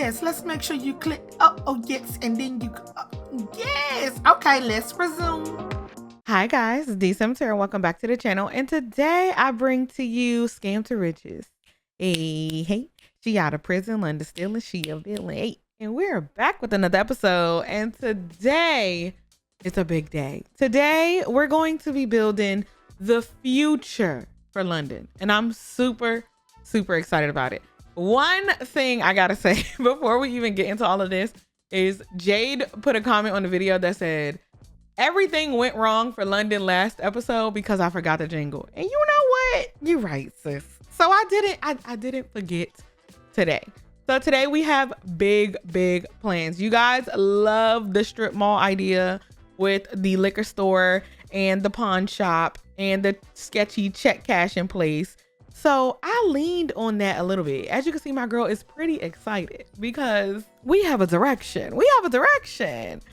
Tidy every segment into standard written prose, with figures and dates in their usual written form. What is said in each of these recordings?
yes, let's make sure you click. Oh, yes, and then you. Yes. Okay, let's resume. Hi guys, it's DeeSims here. Welcome back to the channel. And today I bring to you Scam to Riches. Hey, she out of prison, London still, and she a villain. Hey, and we're back with another episode. And today it's a big day. Today we're going to be building the future for London, and I'm super excited about it. One thing I gotta say before we even get into all of this is Jade put a comment on the video that said everything went wrong for London last episode because I forgot the jingle. And you know what? You're right, sis. So I didn't forget today. So today we have big plans. You guys love the strip mall idea with the liquor store and the pawn shop and the sketchy check cash in place. So I leaned on that a little bit. As you can see, my girl is pretty excited because we have a direction.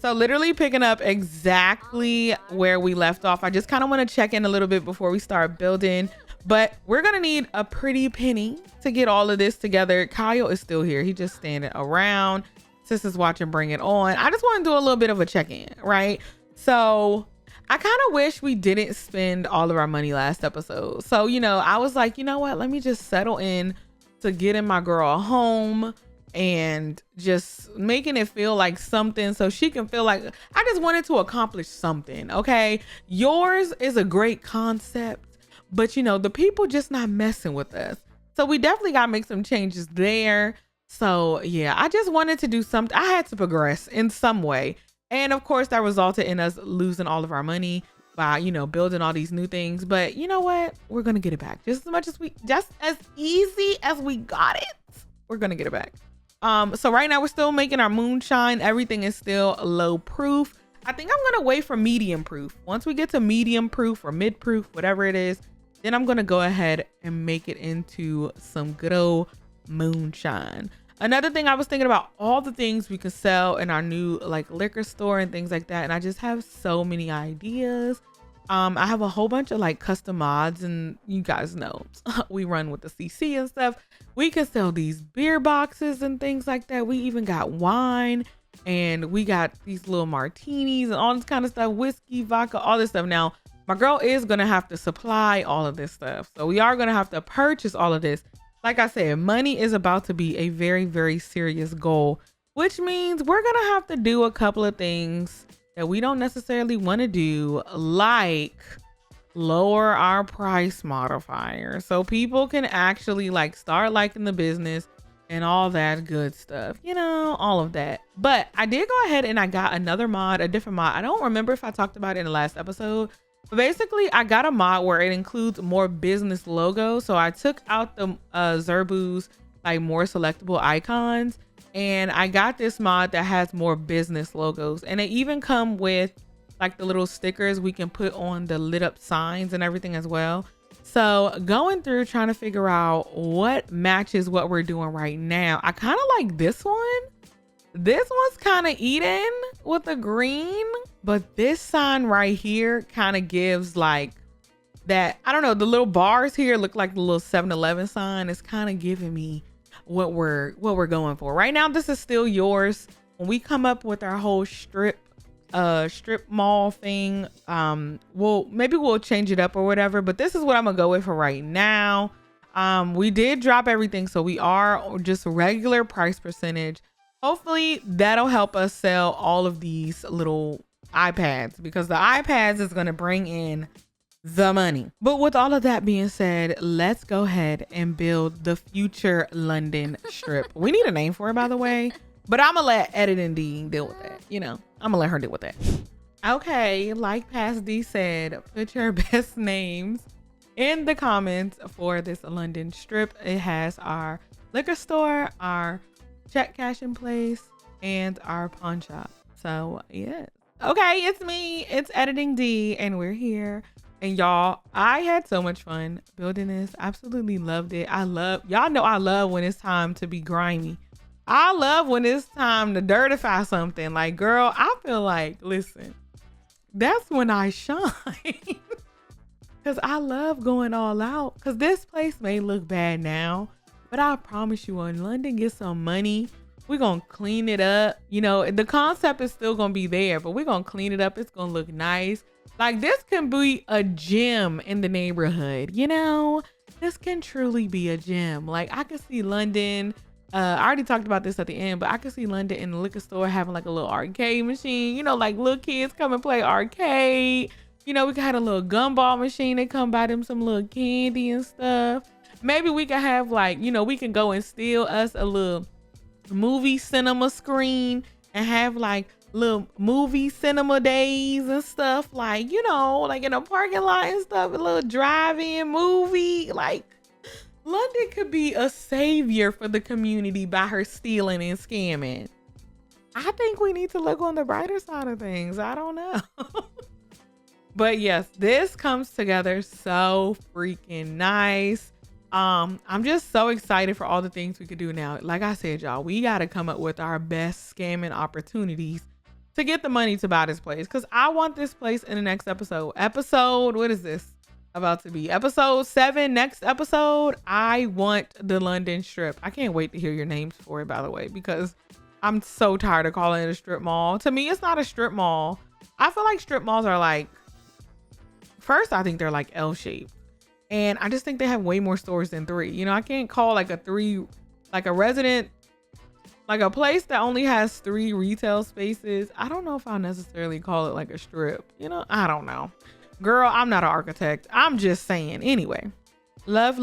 So literally picking up exactly where we left off. I just kind of want to check in a little bit before we start building, but we're going to need a pretty penny to get all of this together. Kyle is still here. He just standing around. Sis is watching Bring It On. I just want to do a little bit of a check-in, right? So I kind of wish we didn't spend all of our money last episode. So, I was like, you know what? Let me just settle in to getting my girl a home and just making it feel like something so she can feel like I just wanted to accomplish something. Okay. Yours is a great concept, but the people just not messing with us. So we definitely got to make some changes there. So yeah, I just wanted to do something. I had to progress in some way. And of course that resulted in us losing all of our money by, building all these new things. But you know what? We're going to get it back just as easy as we got it. We're going to get it back. So right now we're still making our moonshine. Everything is still low proof. I think I'm going to wait for medium proof. Once we get to medium proof or mid proof, whatever it is, then I'm going to go ahead and make it into some good old moonshine. Another thing I was thinking about all the things we could sell in our new liquor store and things like that. And I just have so many ideas. I have a whole bunch of custom mods, and you guys know we run with the CC and stuff. We can sell these beer boxes and things like that. We even got wine, and we got these little martinis and all this kind of stuff, whiskey, vodka, all this stuff. Now, my girl is going to have to supply all of this stuff. So we are going to have to purchase all of this. Like I said, money is about to be a very serious goal, which means we're going to have to do a couple of things that we don't necessarily want to do, like lower our price modifier so people can actually start liking the business and all that good stuff, all of that. But I did go ahead and I got another mod, a different mod. I don't remember if I talked about it in the last episode. But basically, I got a mod where it includes more business logos. So I took out the Zerbu's more selectable icons, and I got this mod that has more business logos. And it even come with the little stickers we can put on the lit up signs and everything as well. So going through trying to figure out what matches what we're doing right now. I kind of like this one. This one's kind of eaten with the green, but this sign right here kind of gives that. I don't know. The little bars here look like the little 7-Eleven sign. It's kind of giving me what we're going for right now. This is still yours. When we come up with our whole strip mall thing, we'll change it up or whatever. But this is what I'm gonna go with for right now. We did drop everything, so we are just regular price percentage. Hopefully that'll help us sell all of these little iPads, because the iPads is going to bring in the money. But with all of that being said, let's go ahead and build the future London strip. We need a name for it, by the way, but I'm going to let Editing D deal with that. I'm going to let her deal with that. Okay, like Past D said, put your best names in the comments for this London strip. It has our liquor store, our check cash in place, and our pawn shop. So yeah. Okay, it's me. It's Editing D, and we're here. And y'all, I had so much fun building this. Absolutely loved it. Y'all know I love when it's time to be grimy. I love when it's time to dirtify something. Girl, I feel listen, that's when I shine. Because I love going all out. Because this place may look bad now, but I promise you, when London gets some money, We're gonna clean it up. You know, the concept is still gonna be there, but we're gonna clean it up. It's gonna look nice. Like, this can be a gym in the neighborhood, you know? This can truly be a gym. Like, I can see London. I already talked about this at the end, but I can see London in the liquor store having like a little arcade machine. You know, like little kids come and play arcade. You know, we got a little gumball machine. They come buy them some little candy and stuff. Maybe we can have like, you know, we can go and steal us a little movie cinema screen and have like little movie cinema days and stuff, like, you know, like in a parking lot and stuff, a little drive-in movie. Like, London could be a savior for the community by her stealing and scamming. I think we need to look on the brighter side of things. I don't know. But yes, this comes together so freaking nice. I'm just so excited for all the things we could do now. Like I said, y'all, we got to come up with our best scamming opportunities to get the money to buy this place, because I want this place in the next episode. What is this about to be? Episode 7, next episode. I want the London Strip. I can't wait to hear your names for it, by the way, because I'm so tired of calling it a strip mall. To me, it's not a strip mall. I feel like strip malls are like, first, I think they're like L-shaped. And I just think they have way more stores than 3. You know, I can't call like a 3, like a resident, like a place that only has 3 retail spaces. I don't know if I'll necessarily call it like a strip. You know, I don't know. Girl, I'm not an architect. I'm just saying. Anyway, love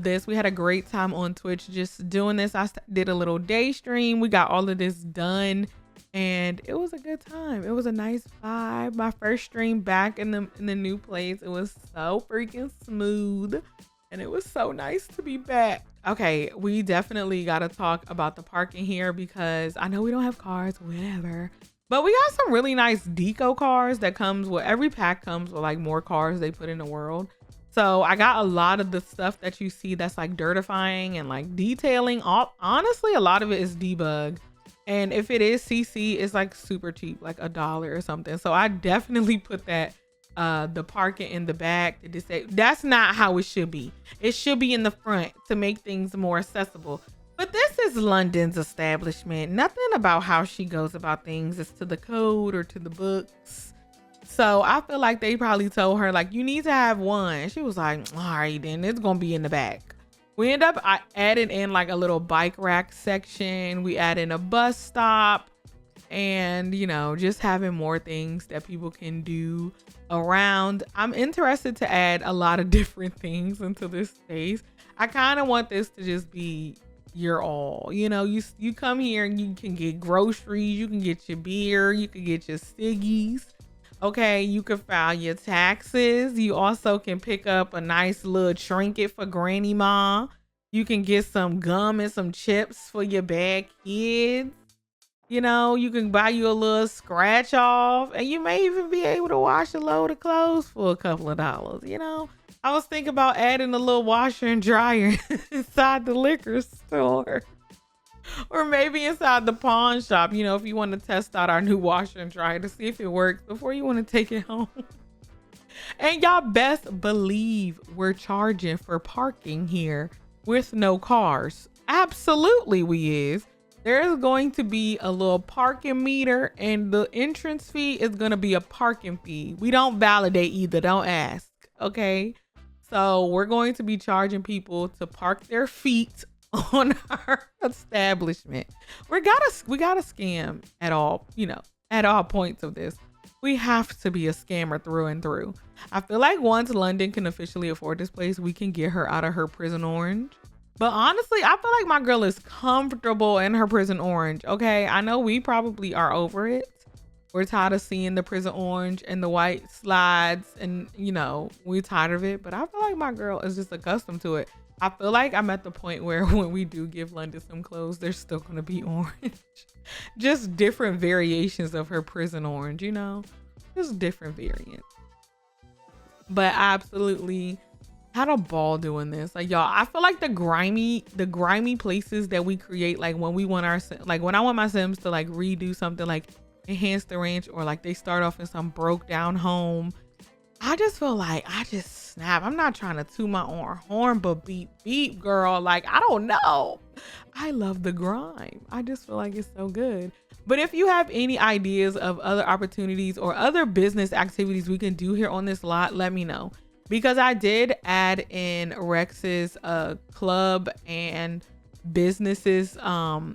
this. We had a great time on Twitch just doing this. I did a little day stream. We got all of this done. And it was a good time. It was a nice vibe. My first stream back in the new place. It was so freaking smooth. And it was so nice to be back. Okay, we definitely got to talk about the parking here, because I know we don't have cars, whatever. But we got some really nice deco cars that comes with, every pack comes with like more cars they put in the world. So I got a lot of the stuff that you see that's like dirtifying and like detailing. Honestly, a lot of it is debug. And if it is CC, it's like super cheap, like $1 or something. So I definitely put that, the parking in the back. That's not how it should be. It should be in the front to make things more accessible. But this is London's establishment. Nothing about how she goes about things is to the code or to the books. So I feel like they probably told her like, you need to have one. She was like, all right, then it's going to be in the back. We end up adding in like a little bike rack section. We add in a bus stop, and, you know, just having more things that people can do around. I'm interested to add a lot of different things into this space. I kind of want this to just be your all. You know, you come here and you can get groceries, you can get your beer, you can get your ciggies. Okay, you can file your taxes. You also can pick up a nice little trinket for Granny Ma. You can get some gum and some chips for your bad kids. You know, you can buy you a little scratch off, and you may even be able to wash a load of clothes for a couple of dollars. You know, I was thinking about adding a little washer and dryer inside the liquor store. Or maybe inside the pawn shop, you know, if you want to test out our new washer and dryer to see if it works before you want to take it home. And y'all best believe we're charging for parking here with no cars. Absolutely we is. There is going to be a little parking meter, and the entrance fee is going to be a parking fee. We don't validate either. Don't ask. Okay. So we're going to be charging people to park their feet on our establishment. We gotta scam at all, you know, at all points of this. We have to be a scammer through and through. I feel like once London can officially afford this place, we can get her out of her prison orange. But honestly, I feel like my girl is comfortable in her prison orange. Okay, I know we probably are over it. We're tired of seeing the prison orange and the white slides, and, you know, we're tired of it. But I feel like my girl is just accustomed to it. I feel like I'm at the point where when we do give London some clothes, they're still going to be orange. Just different variations of her prison orange, you know, just different variants. But I absolutely had a ball doing this. Like, y'all, I feel like the grimy places that we create, like when we want when I want my Sims to like redo something, like enhance the ranch, or like they start off in some broke down home, I just feel like I just snap. I'm not trying to toot my own horn, but beep, beep, girl. Like, I don't know. I love the grind. I just feel like it's so good. But if you have any ideas of other opportunities or other business activities we can do here on this lot, let me know. Because I did add in Rex's club and businesses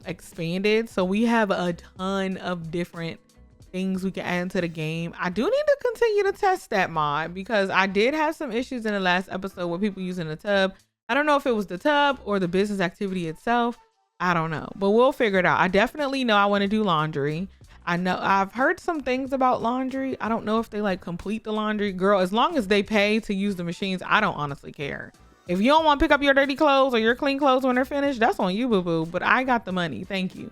expanded. So we have a ton of different things we can add into the game. I do need to continue to test that mod because I did have some issues in the last episode with people using the tub. I don't know if it was the tub or the business activity itself. I don't know, but we'll figure it out. I definitely know I want to do laundry. I know I've heard some things about laundry. I don't know if they like complete the laundry. Girl, as long as they pay to use the machines, I don't honestly care. If you don't want to pick up your dirty clothes or your clean clothes when they're finished, that's on you, boo-boo. But I got the money. Thank you.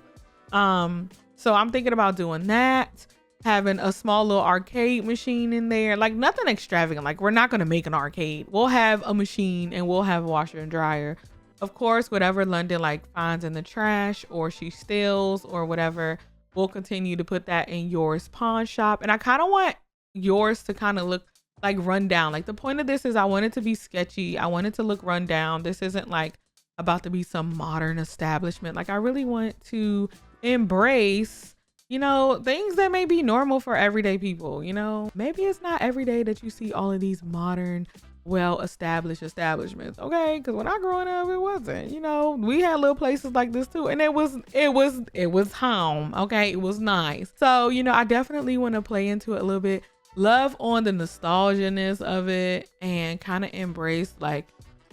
So I'm thinking about doing that. Having a small little arcade machine in there. Like nothing extravagant. Like we're not going to make an arcade. We'll have a machine and we'll have a washer and dryer. Of course, whatever London like finds in the trash or she steals or whatever, we'll continue to put that in yours pawn shop. And I kind of want yours to kind of look like run down. Like the point of this is I want it to be sketchy. I want it to look run down. This isn't like about to be some modern establishment. Like I really want to embrace, you know, things that may be normal for everyday people. You know, maybe it's not every day that you see all of these modern, well-established establishments, okay? Because when I growing up, it wasn't. You know, we had little places like this too, and it was home, okay? It was nice. So, you know, I definitely want to play into it a little bit, love on the nostalgia-ness of it, and kind of embrace like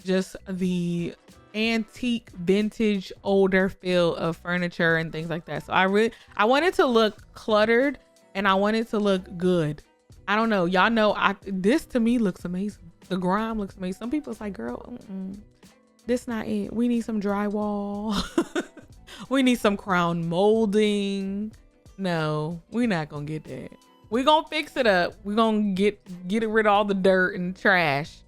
just the antique, vintage, older feel of furniture and things like that. So I want it to look cluttered, and I want it to look good. I don't know, y'all know, this to me looks amazing. The grime looks amazing. Some people's like, girl, this not it. We need some drywall. We need some crown molding. No, we're not gonna get that. We're gonna fix it up. We're gonna get rid of all the dirt and trash.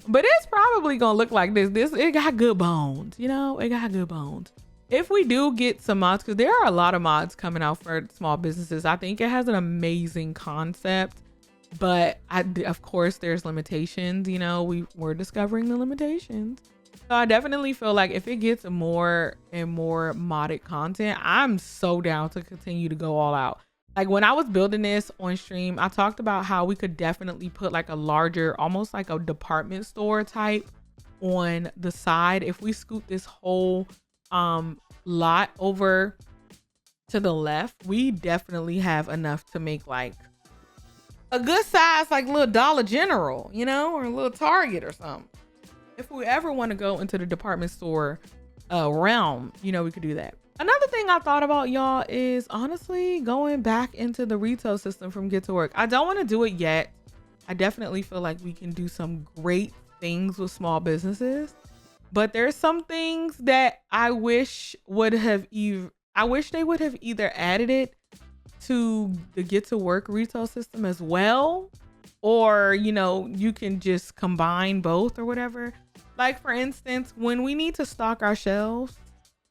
But it's probably gonna look like this. It got good bones, you know? It got good bones. If we do get some mods, because there are a lot of mods coming out for small businesses, I think it has an amazing concept. But of course, there's limitations. You know, we're discovering the limitations. So I definitely feel like if it gets more and more modded content, I'm so down to continue to go all out. Like when I was building this on stream, I talked about how we could definitely put like a larger, almost like a department store type on the side. If we scoot this whole lot over to the left, we definitely have enough to make like a good size, like little Dollar General, you know, or a little Target or something. If we ever want to go into the department store realm, you know, we could do that. Another thing I thought about, y'all, is honestly going back into the retail system from Get to Work. I don't want to do it yet. I definitely feel like we can do some great things with small businesses, but there's some things that I wish they would have either added it to the Get to Work retail system as well, or you know, you can just combine both or whatever. Like for instance, when we need to stock our shelves,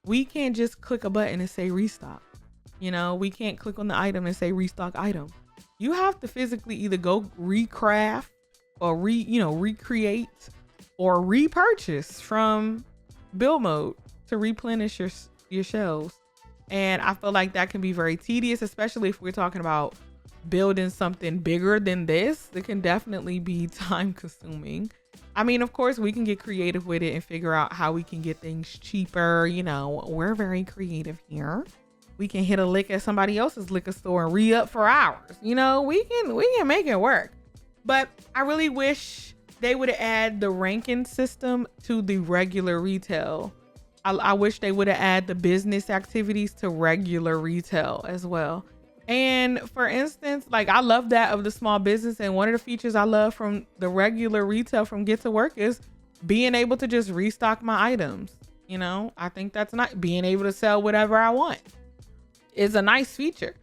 we can't just click a button and say restock. You know, we can't click on the item and say restock item. You have to physically either go recraft or recreate or repurchase from build mode to replenish your shelves. And I feel like that can be very tedious, especially if we're talking about building something bigger than this. It can definitely be time consuming. I mean, of course, we can get creative with it and figure out how we can get things cheaper. You know, we're very creative here. We can hit a lick at somebody else's liquor store and re-up for ours. You know, we can make it work. But I really wish they would add the ranking system to the regular retail. I wish they would have added the business activities to regular retail as well. And for instance, like I love that of the small business. And one of the features I love from the regular retail from Get to Work is being able to just restock my items. You know, I think that's not being able to sell whatever I want is a nice feature.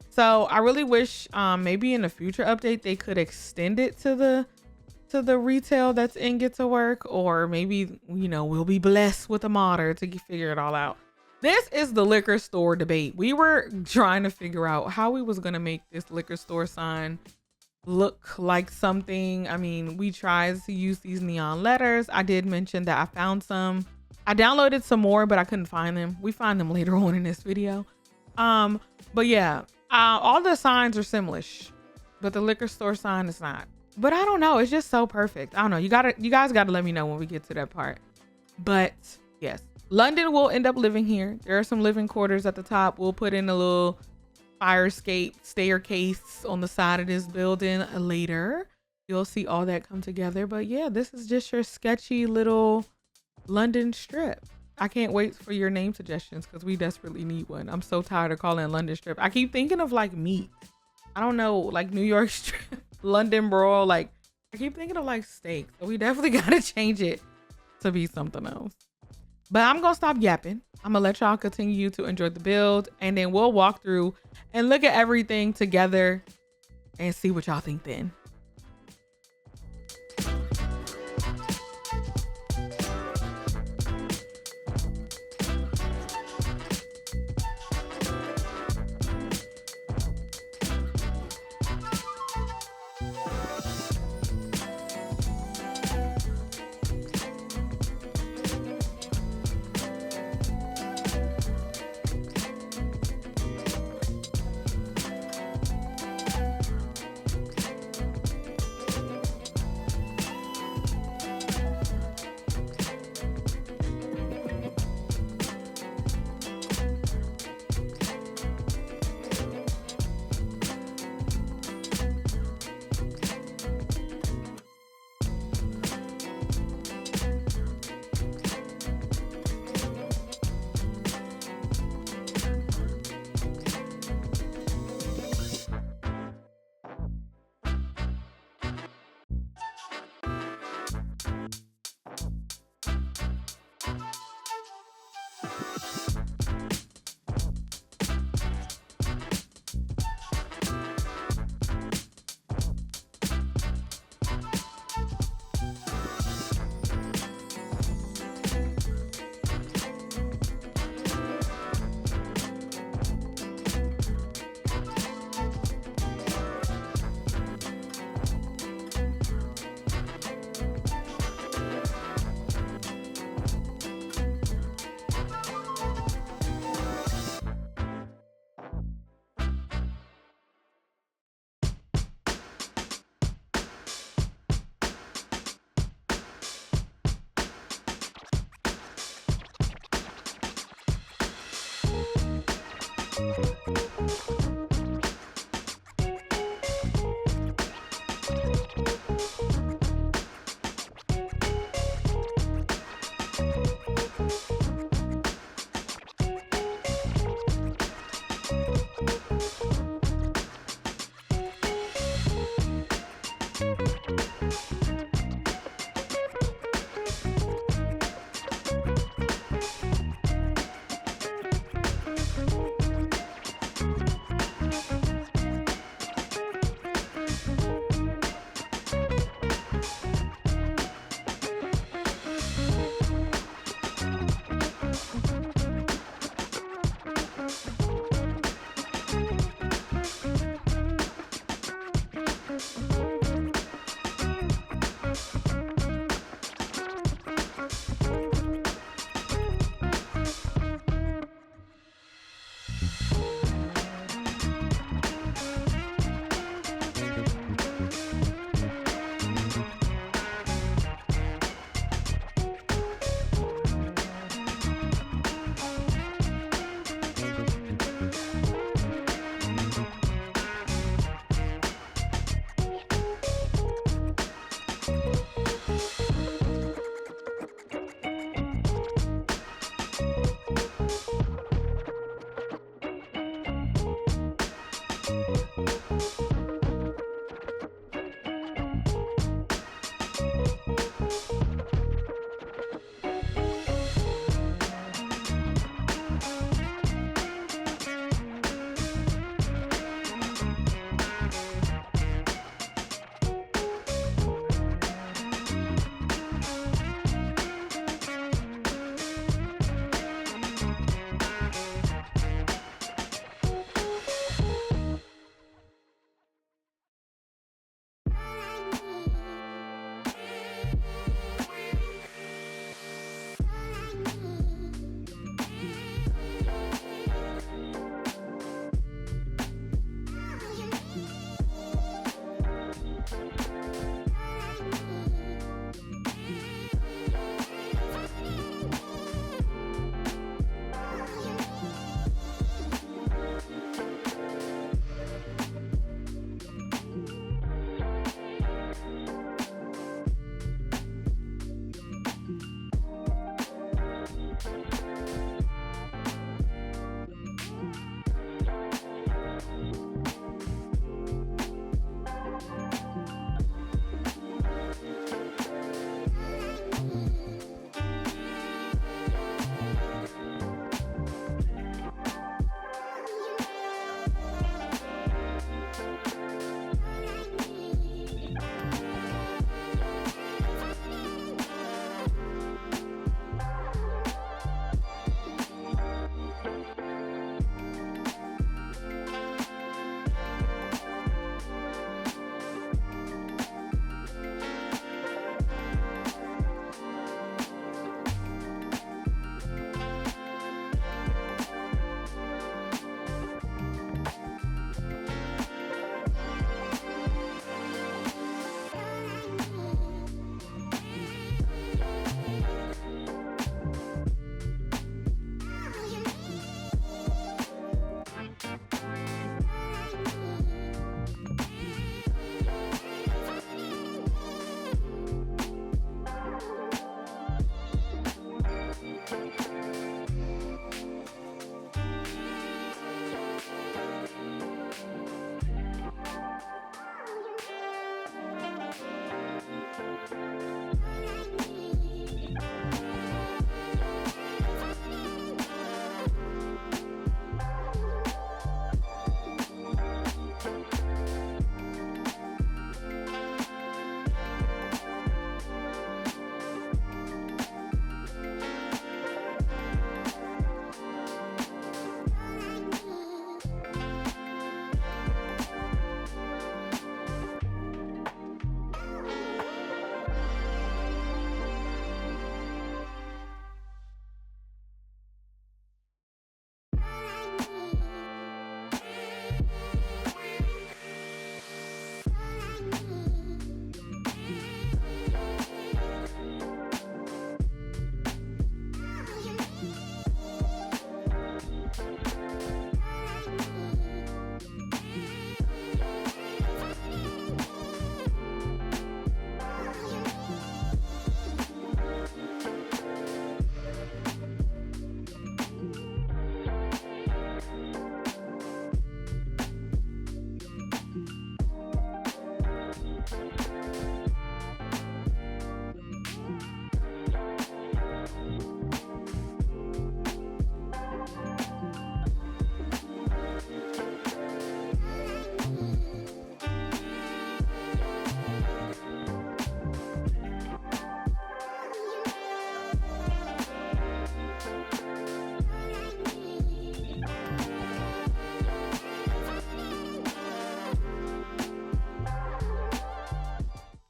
So I really wish maybe in a future update, they could extend it to the retail that's in Get to Work, or maybe, you know, we'll be blessed with a modder to figure it all out. This is the liquor store debate. We were trying to figure out how we was going to make this liquor store sign look like something. I mean, we tried to use these neon letters. I did mention that I found some. I downloaded some more, but I couldn't find them. We find them later on in this video. But yeah, all the signs are similar-ish, but the liquor store sign is not. But I don't know. It's just so perfect. I don't know. You guys gotta let me know when we get to that part. But yes, London will end up living here. There are some living quarters at the top. We'll put in a little fire escape staircase on the side of this building later. You'll see all that come together. But yeah, this is just your sketchy little London strip. I can't wait for your name suggestions because we desperately need one. I'm so tired of calling it London strip. I keep thinking of like meat. I don't know, like New York strip, London broil. Like I keep thinking of like steak. So we definitely got to change it to be something else. But I'm going to stop yapping. I'm going to let y'all continue to enjoy the build. And then we'll walk through and look at everything together and see what y'all think then.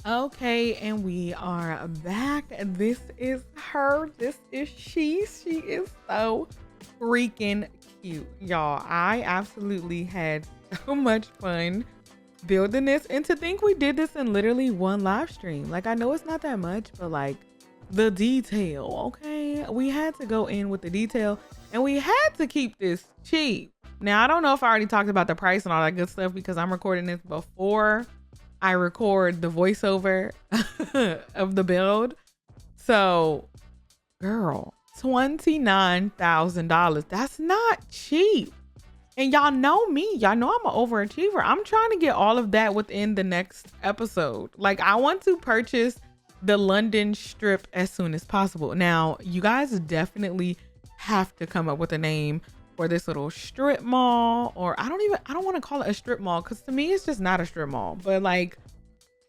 Okay, and we are back. This is her. This is she. She is so freaking cute. Y'all, I absolutely had so much fun building this. And to think we did this in literally one live stream. Like, I know it's not that much, but like the detail, okay? We had to go in with the detail and we had to keep this cheap. Now, I don't know if I already talked about the price and all that good stuff because I'm recording this before I record the voiceover of the build. So, girl, $29,000. That's not cheap. And y'all know me. Y'all know I'm an overachiever. I'm trying to get all of that within the next episode. Like, I want to purchase the London strip as soon as possible. Now, you guys definitely have to come up with a name for this little strip mall, or I don't want to call it a strip mall because to me it's just not a strip mall, but like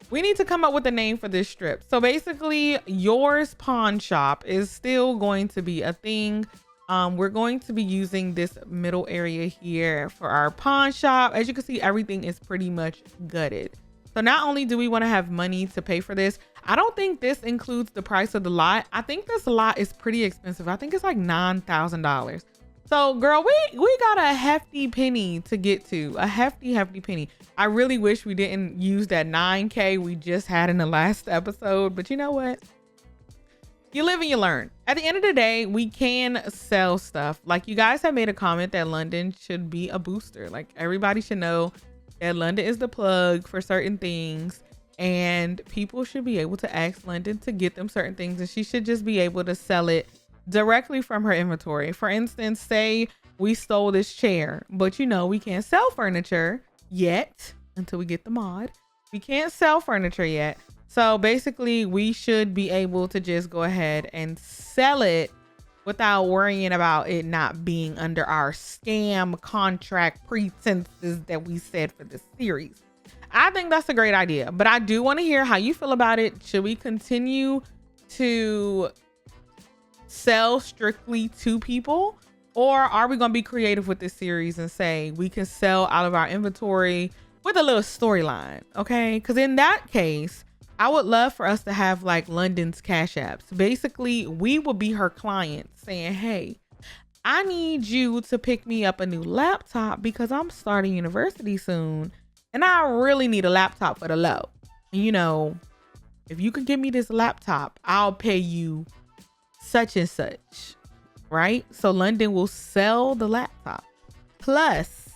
we need to come up with a name for this strip. So basically yours pawn shop is still going to be a thing. We're going to be using this middle area here for our pawn shop. As you can see, everything is pretty much gutted. So not only do we want to have money to pay for this, I don't think this includes the price of the lot. I think this lot is pretty expensive. I think it's like $9,000. So girl, we got a hefty penny to get to, a hefty penny. I really wish we didn't use that 9K we just had in the last episode, but you know what? You live and you learn. At the end of the day, we can sell stuff. Like you guys have made a comment that London should be a booster. Like everybody should know that London is the plug for certain things and people should be able to ask London to get them certain things and she should just be able to sell it directly from her inventory. For instance, say we stole this chair, but you know, we can't sell furniture yet until we get the mod. We can't sell furniture yet. So basically we should be able to just go ahead and sell it without worrying about it not being under our scam contract pretenses that we said for this series. I think that's a great idea, but I do want to hear how you feel about it. Should we continue to sell strictly to people, or are we going to be creative with this series and say we can sell out of our inventory with a little storyline? Okay, because in that case I would love for us to have like London's cash apps. Basically we will be her client saying, hey, I need you to pick me up a new laptop because I'm starting university soon and I really need a laptop for the low. And you know, if you can give me this laptop, I'll pay you such and such, right? So London will sell the laptop. Plus,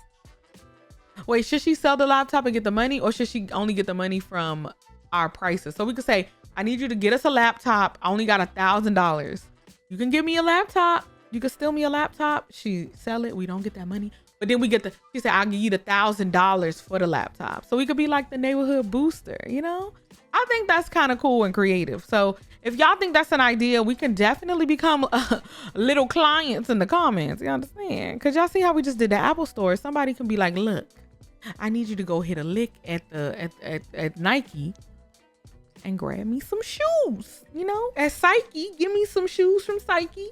wait, should she sell the laptop and get the money, or should she only get the money from our prices? So we could say, I need you to get us a laptop. I only got $1,000. You can give me a laptop. You can steal me a laptop. She sell it. We don't get that money. But then we get she said, I'll give you the $1,000 for the laptop. So we could be like the neighborhood booster, you know? I think that's kind of cool and creative. So if y'all think that's an idea, we can definitely become little clients in the comments. You understand? Because y'all see how we just did the Apple store. Somebody can be like, look, I need you to go hit a lick at Nike and grab me some shoes, you know, at Psyche. Give me some shoes from Psyche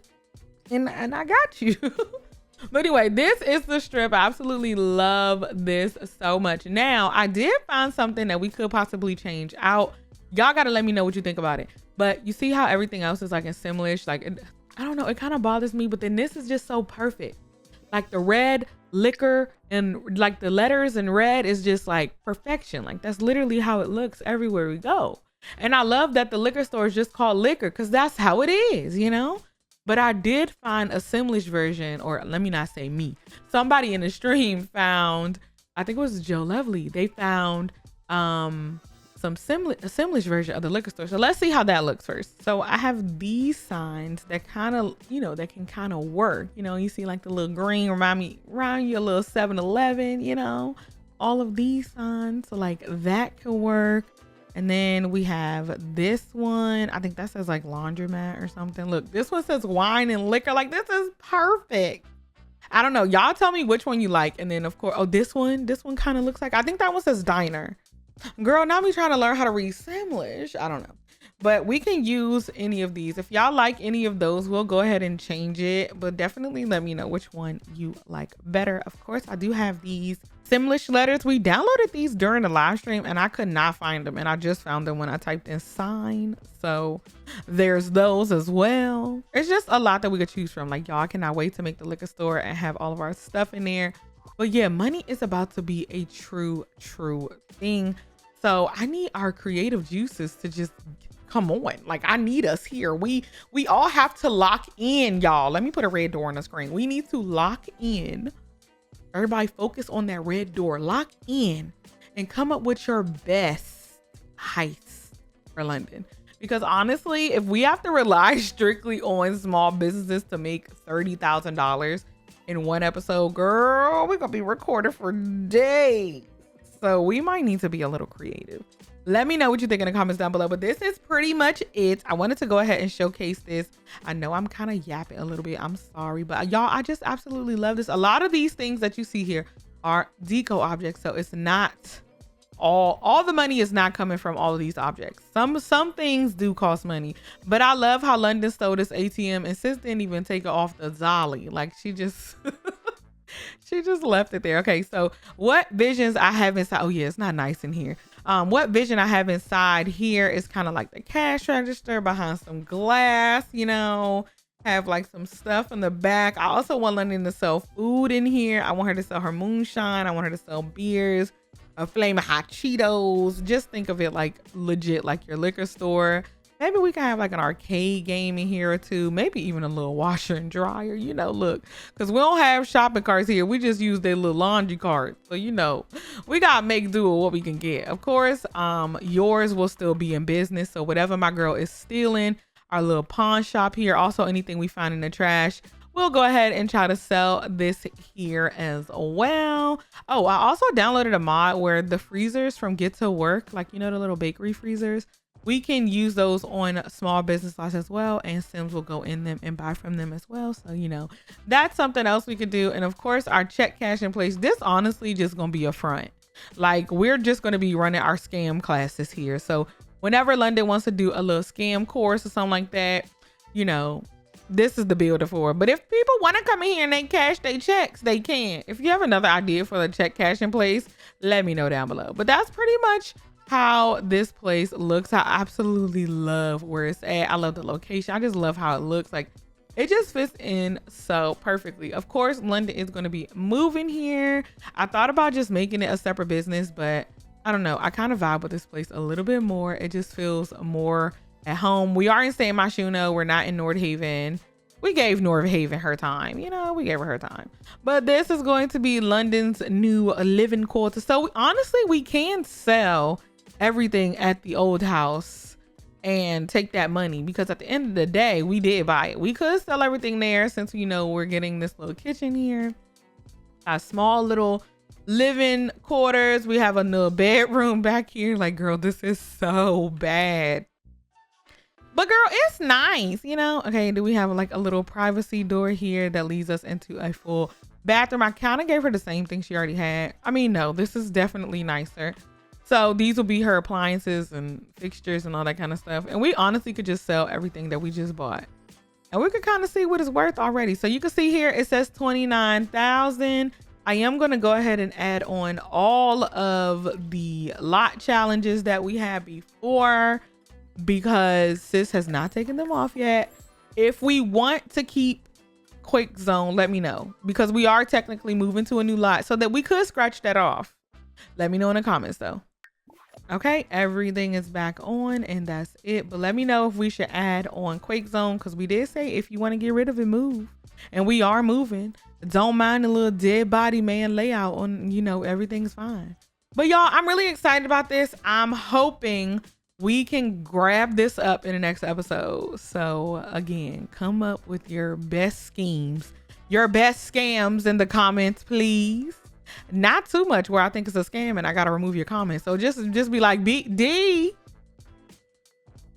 and I got you. But anyway, this is the strip. I absolutely love this so much. Now, I did find something that we could possibly change out. Y'all got to let me know what you think about it. But you see how everything else is like in Simlish? Like, I don't know. It kind of bothers me. But then this is just so perfect. Like the red liquor and like the letters in red is just like perfection. Like that's literally how it looks everywhere we go. And I love that the liquor store is just called liquor because that's how it is, you know? But I did find a Simlish version, or let me not say me. Somebody in the stream found, I think it was Joe Lovely. They found some Simlish version of the liquor store. So let's see how that looks first. So I have these signs that kind of, you know, that can kind of work. You know, you see like the little green remind you a little 7-Eleven, you know, all of these signs. So like that could work. And then we have this one. I think that says like laundromat or something. Look, this one says wine and liquor. Like this is perfect. I don't know. Y'all tell me which one you like. And then of course, oh, this one kind of looks like, I think that one says diner. Girl, now me trying to learn how to read Simlish. I don't know. but we can use any of these. If y'all like any of those, we'll go ahead and change it, but definitely let me know which one you like better. Of course, I do have these Simlish letters. We downloaded these during the live stream and I could not find them, and I just found them when I typed in sign. So there's those as well. It's just a lot that we could choose from. Like, y'all, I cannot wait to make the liquor store and have all of our stuff in there. But yeah, money is about to be a true thing. So I need our creative juices to just come on. Like, I need us here. We all have to lock in, y'all. Let me put a red door on the screen. We need to lock in. Everybody focus on that red door. Lock in and come up with your best heists for London. Because honestly, if we have to rely strictly on small businesses to make $30,000 in one episode, girl, we're gonna be recorded for days. So we might need to be a little creative. Let me know what you think in the comments down below, but this is pretty much it. I wanted to go ahead and showcase this. I know I'm kind of yapping a little bit. I'm sorry, but y'all, I just absolutely love this. A lot of these things that you see here are deco objects. So it's not all the money is not coming from all of these objects. Some things do cost money, but I love how London stole this ATM and sis didn't even take it off the dolly. Like, she just she just left it there. Okay, so what visions I have inside? Oh yeah, it's not nice in here. What vision I have inside here is kind of like the cash register behind some glass, you know, have like some stuff in the back. I also want London to sell food in here. I want her to sell her moonshine. I want her to sell beers, a flame of hot Cheetos. Just think of it like legit, like your liquor store. Maybe we can have like an arcade game in here or two, maybe even a little washer and dryer, you know, look, because we don't have shopping carts here. We just use their little laundry cart. So, you know, we got to make do with what we can get. Of course, yours will still be in business. So whatever my girl is stealing, our little pawn shop here, also anything we find in the trash, we'll go ahead and try to sell this here as well. Oh, I also downloaded a mod where the freezers from Get to Work, like, you know, the little bakery freezers, we can use those on small business lots as well, and Sims will go in them and buy from them as well. So, you know, that's something else we could do. And of course, our check cash in place. This honestly just gonna be a front. Like, we're just gonna be running our scam classes here. So whenever London wants to do a little scam course or something like that, you know, this is the builder for it. But if people want to come in here and they cash their checks, they can. If you have another idea for the check cash in place, let me know down below. But that's pretty much how this place looks. I absolutely love where it's at. I love the location. I just love how it looks. Like, it just fits in so perfectly. Of course, London is going to be moving here. I thought about just making it a separate business, but I don't know. I kind of vibe with this place a little bit more. It just feels more at home. We are in San Myshuno. We're not in North Haven. We gave North Haven her time. You know, we gave her time. But this is going to be London's new living quarters. So honestly, we can sell everything at the old house and take that money, because at the end of the day, we did buy it. We could sell everything there since, you know, we're getting this little kitchen here, a small little living quarters. We have a little bedroom back here. Like, girl, this is so bad. But girl, it's nice, you know. Okay, do we have like a little privacy door here that leads us into a full bathroom? I kind of gave her the same thing she already had. I mean, no, this is definitely nicer. So these will be her appliances and fixtures and all that kind of stuff. And we honestly could just sell everything that we just bought. And we could kind of see what it's worth already. So you can see here, it says 29,000. I am going to go ahead and add on all of the lot challenges that we had before, because sis has not taken them off yet. If we want to keep Quick Zone, let me know, because we are technically moving to a new lot, so that we could scratch that off. Let me know in the comments though. Okay, everything is back on and that's it. But let me know if we should add on Quake Zone, because we did say if you want to get rid of it, move. And we are moving. Don't mind the little dead body man layout on, you know, everything's fine. But y'all, I'm really excited about this. I'm hoping we can grab this up in the next episode. So again, come up with your best schemes, your best scams in the comments, please. Not too much where I think it's a scam and I gotta remove your comments. So just be like, D,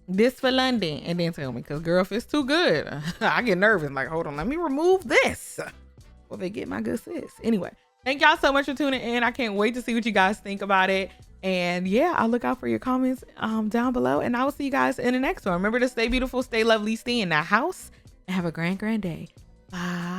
this for London, and then tell me, because girl, if it's too good, I get nervous. Like, hold on, let me remove this before they get my good sis. Anyway, thank y'all so much for tuning in. I can't wait to see what you guys think about it. And yeah, I'll look out for your comments down below, and I will see you guys in the next one. Remember to stay beautiful, stay lovely, stay in the house, and have a grand day. Bye.